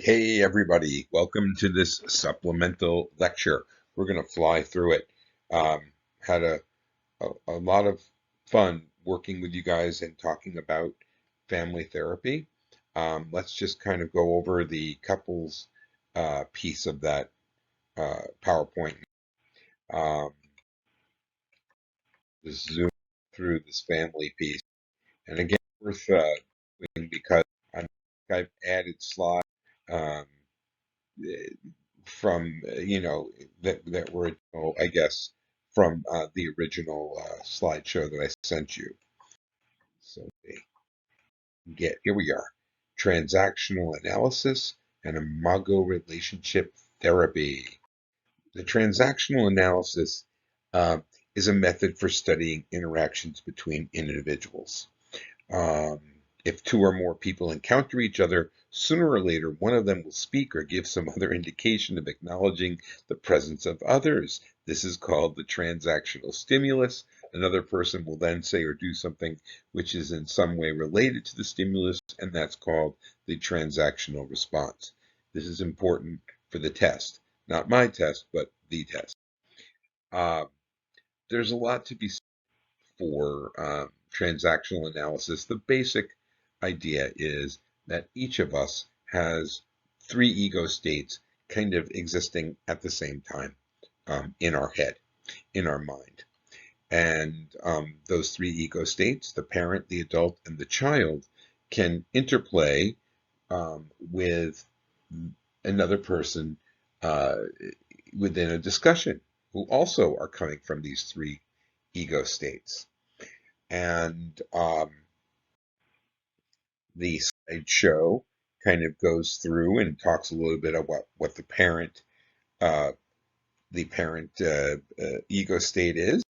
Hey everybody, welcome to this supplemental lecture. We're going to fly through it. Had a lot of fun working with you guys and talking about family therapy. Let's just kind of go over the couples piece of that PowerPoint. Um, just zoom through this family piece. And again, worth doing because I've added slides. Um, from that were I guess from the original slideshow that I sent you. So get here we are, transactional analysis and imago relationship therapy. The transactional analysis uh, is a method for studying interactions between individuals. Um, if two or more people encounter each other, sooner or later one of them will speak or give some other indication of acknowledging the presence of others. This is called the transactional stimulus. Another person will then say or do something which is in some way related to the stimulus, and that's called the transactional response. This is important for the test. Not my test, but the test. Uh, there's a lot to be for transactional analysis. The basic idea is that each of us has three ego states kind of existing at the same time in our head, in our mind. And those three ego states, the parent, the adult, and the child, can interplay with another person uh, within a discussion who also are coming from these three ego states. And the slideshow kind of goes through and talks a little bit about what uh, the parent ego state is.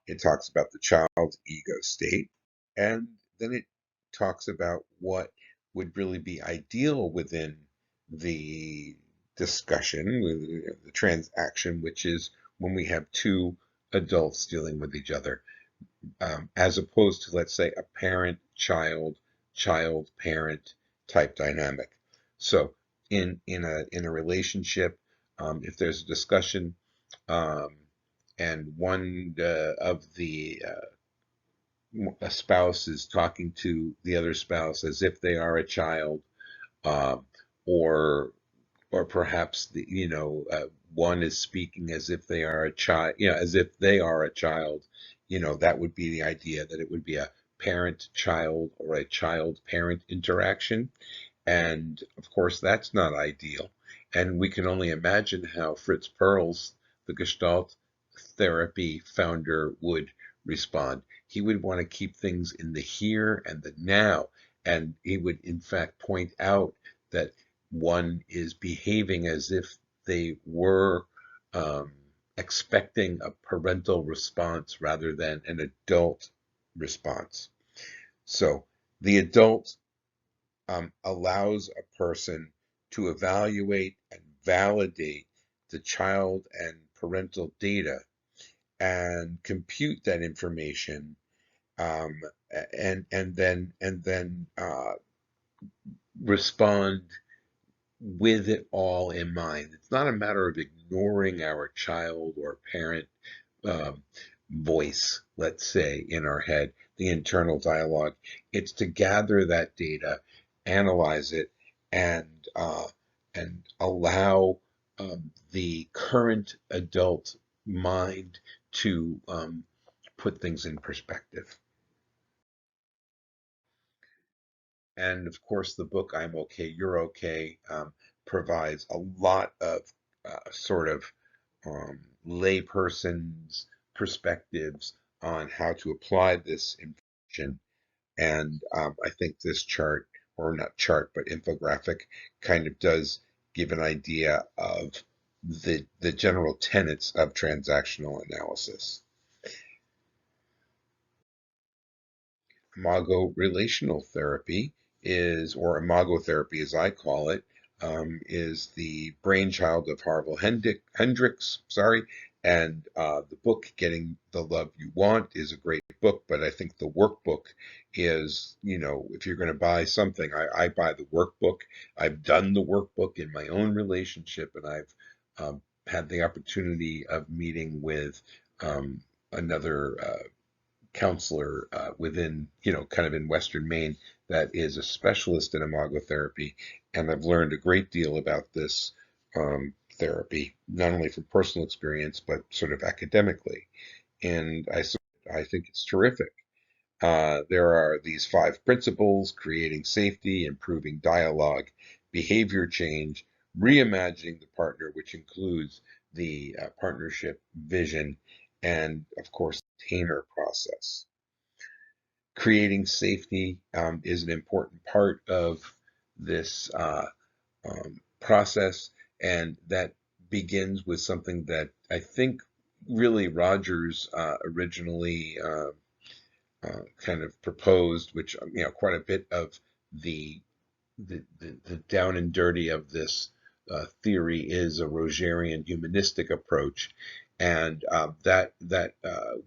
It talks about the child's ego state, and then it talks about what would really be ideal within the discussion, the transaction, which is when we have two adults dealing with each other, as opposed to, let's say, a parent child, child parent type dynamic. So in a relationship, if there's a discussion um, and one of the a spouse is talking to the other spouse as if they are a child, um, or perhaps one is speaking as if they are a child, as if they are a child. That would be the idea that it would be a parent child or a child parent interaction. And of course, that's not ideal. And we can only imagine how Fritz Perls, the Gestalt therapy founder, would respond. He would want to keep things in the here and the now. And he would, in fact, point out that one is behaving as if they were um, expecting a parental response rather than an adult response. So the adult allows a person to evaluate and validate the child and parental data and compute that information, um, and then respond with it all in mind. It's not a matter of ignoring our child or parent um, voice, let's say, in our head, the internal dialogue. It's to gather that data, analyze it, and and allow the current adult mind to put things in perspective. And of course, the book "I'm Okay, You're Okay" provides a lot of sort of layperson's perspectives on how to apply this information. And I think this chart, or not chart, but infographic, kind of does give an idea of the general tenets of transactional analysis. Imago relational therapy is, or imago therapy as I call it, is the brainchild of Harville Hendricks, sorry, And the book, Getting the Love You Want, is a great book, but I think the workbook is, if you're going to buy something, I buy the workbook. I've done the workbook in my own relationship, and I've had the opportunity of meeting with another counselor within, kind of in Western Maine that is a specialist in imago therapy. And I've learned a great deal about this therapy, not only from personal experience, but sort of academically. And I think it's terrific. There are these 5 principles: creating safety, improving dialogue, behavior change, reimagining the partner, which includes the partnership vision, and of course, the container process. Creating safety is an important part of this process, and that begins with something that I think really Rogers originally kind of proposed, which quite a bit of the the down and dirty of this theory is a Rogerian humanistic approach, and that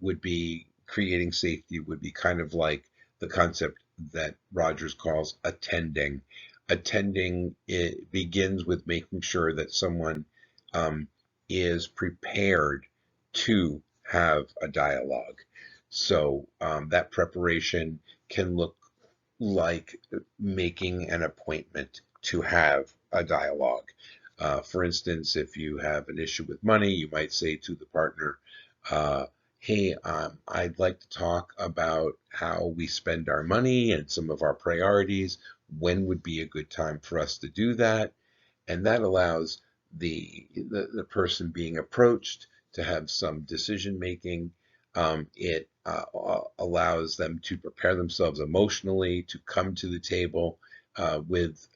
would be creating safety would be kind of like the concept that Rogers calls attending. Attending it begins with making sure that someone um, is prepared to have a dialogue. So that preparation can look like making an appointment to have a dialogue. For instance, if you have an issue with money, you might say to the partner, hey, I'd like to talk about how we spend our money and some of our priorities. When would be a good time for us to do that? And that allows the person being approached to have some decision making. It allows them to prepare themselves emotionally to come to the table with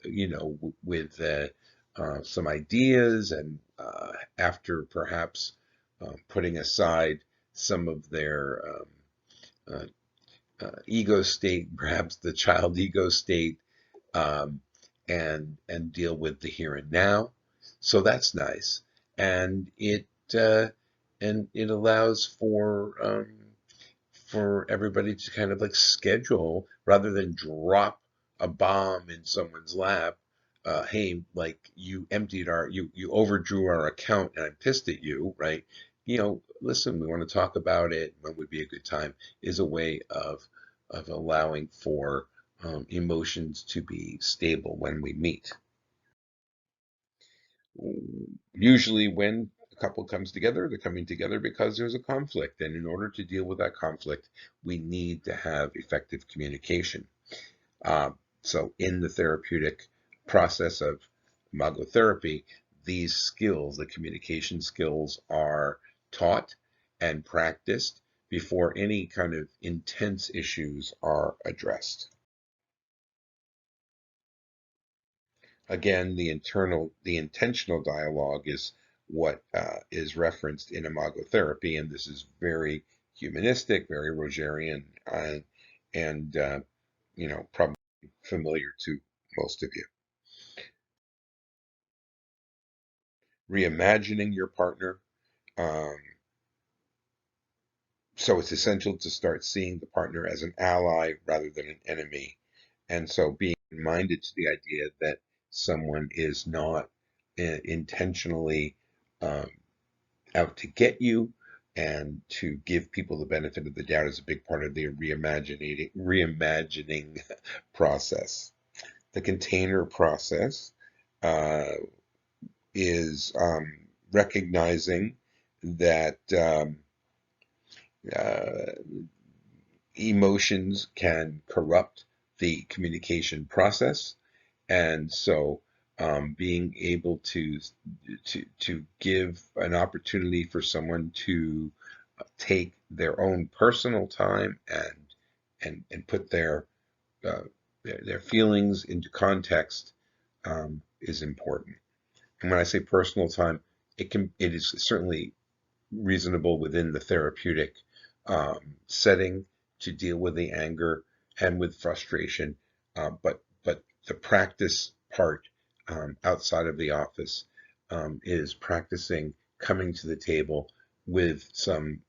some ideas, and after perhaps putting aside some of their ego state, perhaps the child ego state, um, and deal with the here and now. So that's nice, and uh, it allows for everybody to kind of like schedule rather than drop a bomb in someone's lap. Hey, like you overdrew our account and I'm pissed at you, right? Listen, we want to talk about it. When would be a good time? Is a way of allowing for emotions to be stable when we meet. Usually, when a couple comes together, they're coming together because there's a conflict. And in order to deal with that conflict, we need to have effective communication. Uh, so, in the therapeutic process of magotherapy, these skills, the communication skills, are taught and practiced before any kind of intense issues are addressed. Again, the intentional dialogue is what is referenced in imagotherapy, and this is very humanistic, very Rogerian, and probably familiar to most of you. Reimagining your partner. Um, so it's essential to start seeing the partner as an ally rather than an enemy, and so being minded to the idea that someone is not intentionally um, out to get you, and to give people the benefit of the doubt is a big part of the reimagining process. The container process uh, is recognizing that uh, emotions can corrupt the communication process, and so being able to give an opportunity for someone to take their own personal time and put uh, their feelings into context is important. And when I say personal time, it is certainly reasonable within the therapeutic setting to deal with the anger and with frustration, but the practice part outside of the office is practicing coming to the table with some,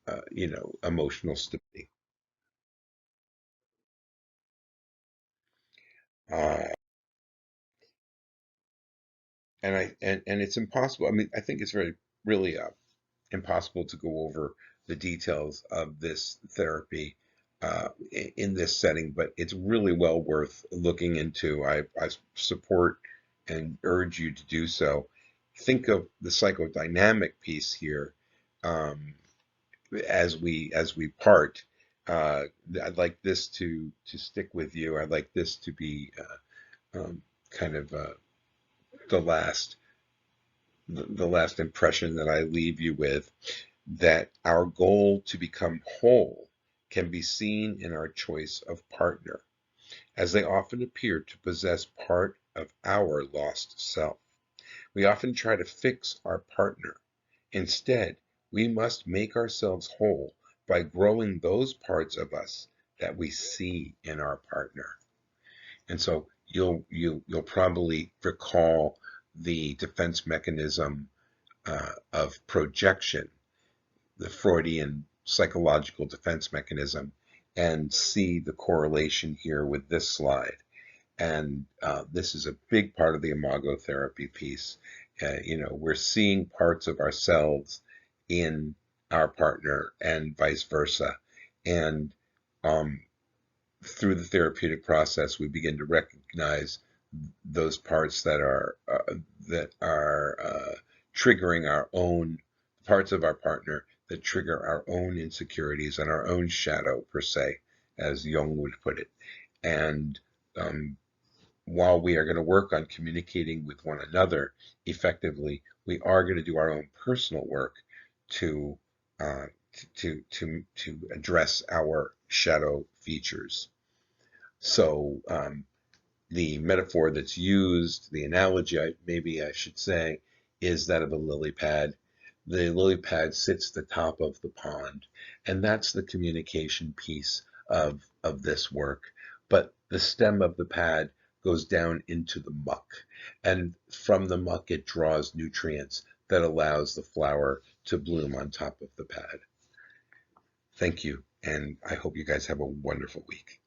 emotional stability. Uh, and it's impossible. I mean, I think it's really impossible to go over the details of this therapy in this setting, but it's really well worth looking into. I support and urge you to do so. Think of the psychodynamic piece here um, as we part. Uh, I'd like this to stick with you. I'd like this to be kind of the last the last impression that I leave you with, that our goal to become whole can be seen in our choice of partner, as they often appear to possess part of our lost self. We often try to fix our partner. Instead, we must make ourselves whole by growing those parts of us that we see in our partner. And so you'll probably recall the defense mechanism of projection, the Freudian psychological defense mechanism, and see the correlation here with this slide. And this is a big part of the imago therapy piece. We're seeing parts of ourselves in our partner and vice versa. And um, through the therapeutic process, we begin to recognize those parts that are triggering our own parts of our partner, that trigger our own insecurities and our own shadow, per se, as Jung would put it. And um, while we are going to work on communicating with one another effectively, we are going to do our own personal work to uh, to address our shadow features. So the metaphor that's used, the analogy, maybe I should say, is that of a lily pad. The lily pad sits at the top of the pond, and that's the communication piece of this work. But the stem of the pad goes down into the muck, and from the muck it draws nutrients that allows the flower to bloom on top of the pad. Thank you, and I hope you guys have a wonderful week.